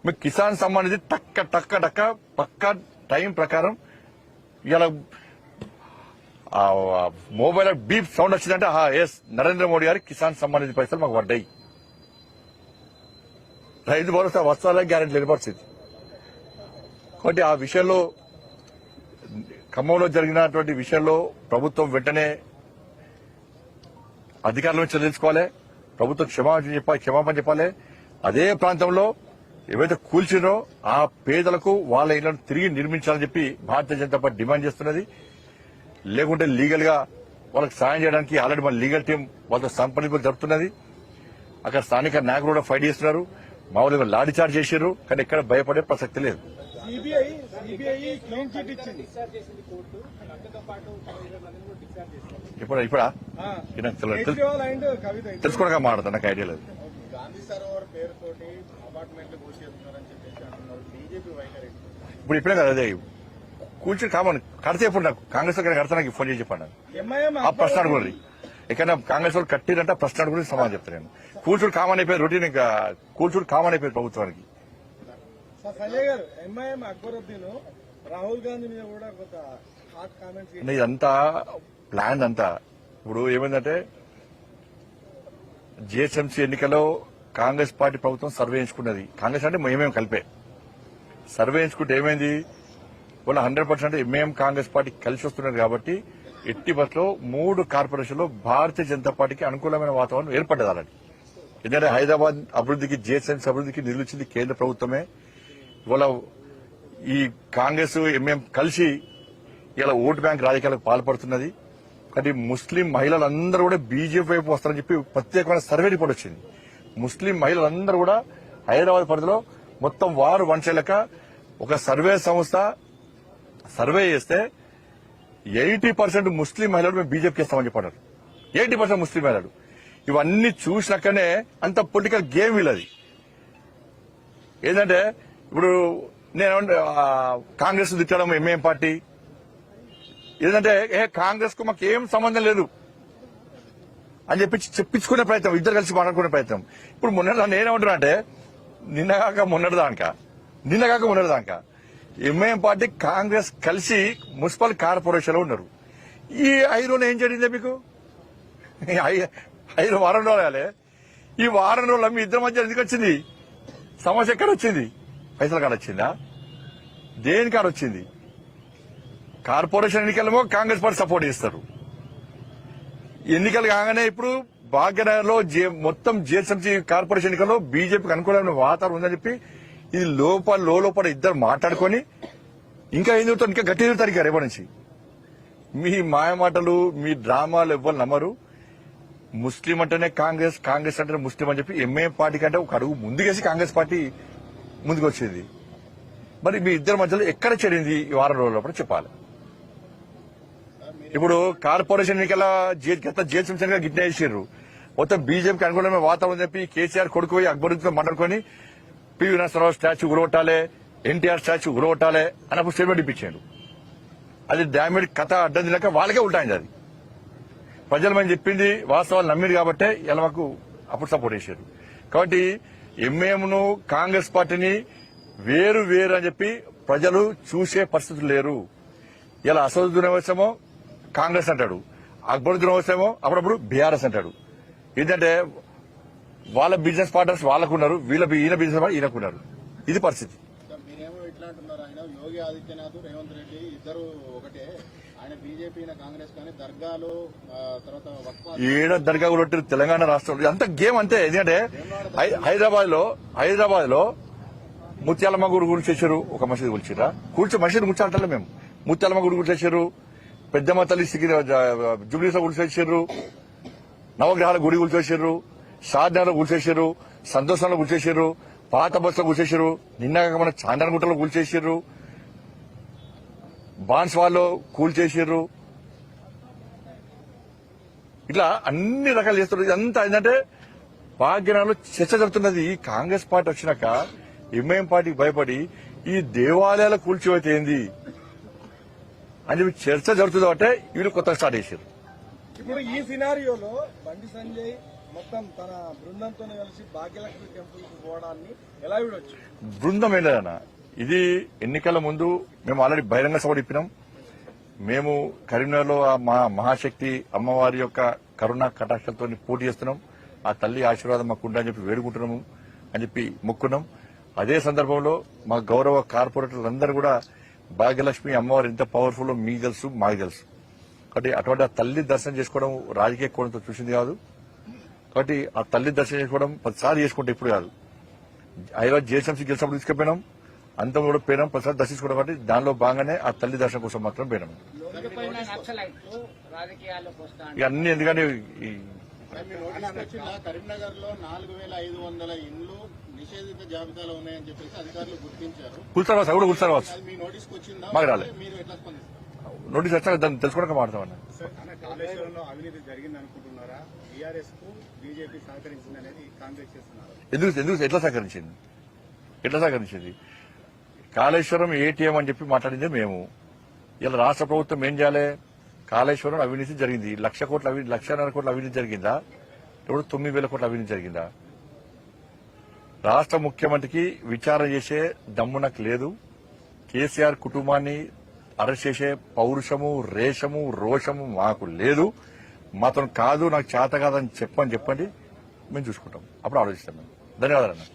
మీకు కిసాన్ సంబంధించి టక్క టక్క టక్క పక్కా టైం ప్రకారం ఇలా మొబైల్ బీప్ సౌండ్ వచ్చిందంటే ఎస్ నరేంద్ర మోడీ గారి కిసాన్ సంబంధించిన పైసలు మాకు పడ్డాయి. రైతు భరోసా వస్తాలే గ్యారెంటీ లేని పరిస్థితి. కాబట్టి ఆ విషయంలో ఖమ్మంలో జరిగినటువంటి విషయంలో ప్రభుత్వం వెంటనే అధికారులను చెల్లించుకోవాలి. ప్రభుత్వం క్షమాపణ చెప్పాలి. అదే ప్రాంతంలో ఏవైతే కూల్చినో ఆ పేదలకు వాళ్ళ ఇళ్లను తిరిగి నిర్మించాలని చెప్పి భారతీయ జనతా పార్టీ డిమాండ్ చేస్తున్నది. లేకుంటే లీగల్ గా వాళ్ళకి సాయం చేయడానికి ఆల్రెడీ మన లీగల్ టీం వాళ్ళతో సంప్రదింపులు జరుపుతున్నది. అక్కడ స్థానిక నాయకులు కూడా ఫైట్ చేస్తున్నారు. మామూలుగా లాఠీ చార్జ్ చేశారు, కానీ ఎక్కడ భయపడే ప్రసక్తి లేదు. ఇప్పుడా తెలుసుకోవడానికి మాట్లాడతా, నాకు ఐడియా లేదు. ఇప్పుడు ఇప్పుడే కదా అదే కూర్చుని కామన్ కడితే ఇప్పుడు నాకు కాంగ్రెస్ కడతా నాకు ఫోన్ చేసి చెప్పాను. ఆ ప్రశ్న అడుగుంది ఎక్కడైనా కాంగ్రెస్ వాళ్ళు కట్టిరంటే ప్రశ్న అడుగుని సమాధానం చెప్తాను. నేను కూర్చుని కామన్ అయిపోయింది, రొటీన్ ఇంకా కూర్చుని కామన్ అయిపోయింది ప్రభుత్వానికి. రాహుల్ గాంధీ మీద కూడా ఇదంతా ప్లాన్ అంతా. ఇప్పుడు ఏమైందంటే జిహెచ్ఎంసీ ఎన్నికల్లో కాంగ్రెస్ పార్టీ ప్రభుత్వం సర్వే ఎంచుకున్నది. కాంగ్రెస్ అంటే మేమేం కలిపే సర్వే ఎంచుకుంటే ఏమైంది, వాళ్ళు 100% ఎంఏఎం కాంగ్రెస్ పార్టీ కలిసి వస్తున్నారు. కాబట్టి ఎట్టి బస్సులో 3 కార్పొరేషన్లో భారతీయ జనతా పార్టీకి అనుకూలమైన వాతావరణం ఏర్పడ్డది అలాంటి. ఎందుకంటే హైదరాబాద్ అభివృద్ధికి జిహెచ్ఎంసీ అభివృద్ధికి నిధులిచ్చింది కేంద్ర ప్రభుత్వమే. ఇవాళ ఈ కాంగ్రెస్ ఎంఏఎం కలిసి ఇలా ఓటు బ్యాంక్ రాజకీయాలకు పాల్పడుతున్నది. కానీ ముస్లిం మహిళలందరూ కూడా బీజేపీ వైపు వస్తారని చెప్పి ప్రత్యేకమైన సర్వే రిపోర్ట్ వచ్చింది. ముస్లిం మహిళలందరూ కూడా హైదరాబాద్ పరిధిలో మొత్తం వారు వంచలేక ఒక సర్వే సంస్థ సర్వే చేస్తే 80% ముస్లిం మహిళలు మేము బీజేపీకి ఇస్తామని చెప్పారు. 80% ముస్లిం మహిళలు. ఇవన్నీ చూసినాకనే అంత పొలిటికల్ గేమ్ వీళ్ళది. ఏంటంటే ఇప్పుడు నేను కాంగ్రెస్ తిట్టడం ఎంఏఎం పార్టీ ఏంటంటే కాంగ్రెస్ కు మాకు ఏం సంబంధం లేదు అని చెప్పి చెప్పించుకునే ప్రయత్నం, ఇద్దరు కలిసి మాట్లాడుకునే ప్రయత్నం. ఇప్పుడు మొన్న నేనేమంటున్నా అంటే నిన్నగాక మొన్నటిదాకా ఎంఐఎం పార్టీ కాంగ్రెస్ కలిసి మున్సిపల్ కార్పొరేషన్ లో ఉన్నారు. ఈ 5 రోజులు ఏం జరిగిందే మీకు? 5 వారం రోజులే. ఈ వారం రోజుల మీ ఇద్దరి మధ్య ఎందుకు వచ్చింది సమస్య? ఎక్కడ వచ్చింది? పైసల కాడ వచ్చిందా? దేని కాడ వచ్చింది? కార్పొరేషన్ ఎన్నికలేమో కాంగ్రెస్ పార్టీ సపోర్ట్ చేస్తారు. ఎన్నికలు కాగానే ఇప్పుడు భాగ్యనగర్లో మొత్తం జిహెచ్ఎంసీ కార్పొరేషన్ ఎన్నికల్లో బీజేపీకి అనుకూలమైన వాతావరణం ఉందని చెప్పి ఇది లోపల ఇద్దరు మాట్లాడుకుని ఇంకా ఏం చెబుతారు, ఇంకా గట్టి చెబుతారు. ఇంకా రేపటి నుంచి మీ మాయమాటలు మీ డ్రామాలు ఎవ్వరు నమ్మరు. ముస్లిం అంటేనే కాంగ్రెస్, కాంగ్రెస్ అంటేనే ముస్లిం అని చెప్పి ఎంఐఎం పార్టీ కంటే ఒక అడుగు ముందుకేసి కాంగ్రెస్ పార్టీ ముందుకు వచ్చింది. మరి మీ ఇద్దరి మధ్యలో ఎక్కడ చేరింది ఈ వారం రోజుల చెప్పాలి. ఇప్పుడు కార్పొరేషన్ ఎన్నికల జిహెచ్ఎంసీ గిట్నే చేసారు. మొత్తం బీజేపీకి అనుకూలమైన వాతావరణం చెప్పి కేసీఆర్ కొడుకు పోయి అక్బరుద్దీన్తో మాట్లాడుకుని పివి నరసింహారావు స్టాచ్యూ ఉరగొట్టాలి, ఎన్టీఆర్ స్టాచ్యూ ఉరగొట్టాలి అన్నప్పుడు స్టేట్మెంట్ ఇప్పించాడు. అది డామేజ్ కథ అడ్డం తినక వాళ్ళకే ఉంటాయింది. అది ప్రజలు మనం చెప్పింది వాస్తవాలు నమ్మిరు కాబట్టి ఇలా మాకు అప్పుడు సపోర్ట్ చేశారు. కాబట్టి ఎంఏఎంను కాంగ్రెస్ పార్టీని వేరు అని చెప్పి ప్రజలు చూసే పరిస్థితులు లేరు. ఇలా అసదుద్దీన్ ఓవైసీమో కాంగ్రెస్ అంటాడు, అక్బరుద్దీన్ ఓవైసీమో అప్పుడప్పుడు బీఆర్ఎస్ అంటాడు. ఏంటంటే వాళ్ళ బిజినెస్ పార్ట్నర్స్ వాళ్ళకున్నారు, ఈయన బిజినెస్ పార్ట్నర్ ఈయనకున్నారు. ఇది పరిస్థితి. మీరేమో ఇట్లా అంటున్నారు, ఆయన యోగి ఆదిత్యనాథ్ రేవంత్ రెడ్డి ఇద్దరు ఒకటే. ఆయన బీజేపీ కాంగ్రెస్ కానీ దర్గాలు తర్వాత ఏడ దర్గా కూడా తెలంగాణ రాష్ట్రంలో అంత గేమ్ అంతే. ఎందుకంటే హైదరాబాద్ లో ముత్యాలమ్మ గుడి కూల్చేశారు, ఒక మసీదు కూల్చిరా మసీదు కూర్చోంటలే మేము. ముత్యాలమ్మ గుడి కూల్చేశారు, పెద్దమ్మ తల్లి జుబ్లీస్ లో కూల్చేశారు, నవగ్రహాల గుడి కూల్చేశారు, షాద్నగర్ లో కూల్చేశారు, సంతోషంలో కూల్చేశారు, పాత బస్సులో కూల్చేశారు, నిన్న మన చాందనగుట్టలో కూల్చేశారు, బాన్స్వాల్లో కూల్చేశారు. ఇట్లా అన్ని రకాలు చేస్తున్నారు. ఇదంతా ఏంటంటే భాగ్యనగర్లో చర్చ జరుగుతున్నది. ఈ కాంగ్రెస్ పార్టీ వచ్చినాక ఎంఐఎం పార్టీకి భయపడి ఈ దేవాలయాల కూల్చివేత ఏంది అని చెప్పి చర్చ జరుగుతుంది. అంటే వీళ్ళు కొత్తగా స్టార్ట్ చేశారు. ఇప్పుడు ఈ సినారియోలో బండి సంజయ్ మొత్తం తన బృందంతో కలిసి భాగ్యలక్ష్మి టెంపుల్ కు పోవడాన్ని ఎలా చూడొచ్చు? బృందం ఏం లేదన్న, ఇది ఎన్నికల ముందు మేము ఆల్రెడీ బహిరంగ సభ ఇప్పినాం. మేము కరీంనగర్లో ఆ మహాశక్తి అమ్మవారి యొక్క కరుణా కటాక్షలతో పోటీ చేస్తున్నాం. ఆ తల్లి ఆశీర్వాదం మాకు ఉందని చెప్పి వేడుకుంటున్నాము అని చెప్పి మొక్కున్నాం. అదే సందర్భంలో మా గౌరవ కార్పొరేటర్లందరూ కూడా భాగ్యలక్ష్మి అమ్మవారు ఎంత పవర్ఫుల్ మీకు తెలుసు, మాకు తెలుసు. కాబట్టి అటువంటి ఆ తల్లి దర్శనం చేసుకోవడం రాజకీయ కోణంతో చూసింది కాదు. కాబట్టి ఆ తల్లి దర్శనం చేసుకోవడం 10 చేసుకుంటే ఇప్పుడు కాదు. హైదరాబాద్ జిహెచ్ఎంసీ గెలిచినప్పుడు తీసుకుపోయినాం, అంతం కూడా పోయినాం, 10 తీసుకోవడం. కాబట్టి దానిలో భాగంగానే ఆ తల్లి దర్శనం కోసం మాత్రం పోయినాం. ఇక అన్ని ఎందుకంటే మీ నోటీస్కి వచ్చిందా? కరీంనగర్ లో 4,500 ఇండ్లు నిషేధిత జాబితాలో ఉన్నాయని చెప్పేసి అధికారులు గుర్తించారు. కూర్చోవాలి సార్, కూడా కూర్చోవాలి. అది మీ నోటీస్కి వచ్చిందా? మాకు రాలే. మీరు ఎట్లా స్పందిస్తారు? నోటీస్ వచ్చాక దాన్ని తెలుసుకోవడానికి మాట్లాడతామన్నా. కాళేశ్వరంలో అవినీతి జరిగింది అనుకుంటున్నారా? టీఆర్ఎస్ కు బీజేపీ సహకరించింది అనేది కాంగ్రెస్ చేస్తున్నారు. ఎందుకు ఎట్లా సహకరించింది? కాళేశ్వరం ఏటీఎం అని చెప్పి మాట్లాడిందే మేము. ఇలా రాష్ట్ర ప్రభుత్వం ఏం చేయాలి? కాళేశ్వరం అవినీతి జరిగింది, 1,00,000 కోట్ల అవినీతి, 1,50,000 కోట్ల అవినీతి జరిగిందా? ఇప్పుడు 9,000 కోట్ల అవినీతి జరిగిందా? రాష్ట్ర ముఖ్యమంత్రికి విచారణ చేసే దమ్ము నాకు లేదు. కేసీఆర్ కుటుంబాన్ని అరెస్ట్ చేసే పౌరుషము, రేషము, రోషము మాకు లేదు. మాతో కాదు, నాకు చేత కాదని చెప్పండి, మేము చూసుకుంటాం. అప్పుడు ఆలోచిస్తాం. ధన్యవాదాలు అన్న.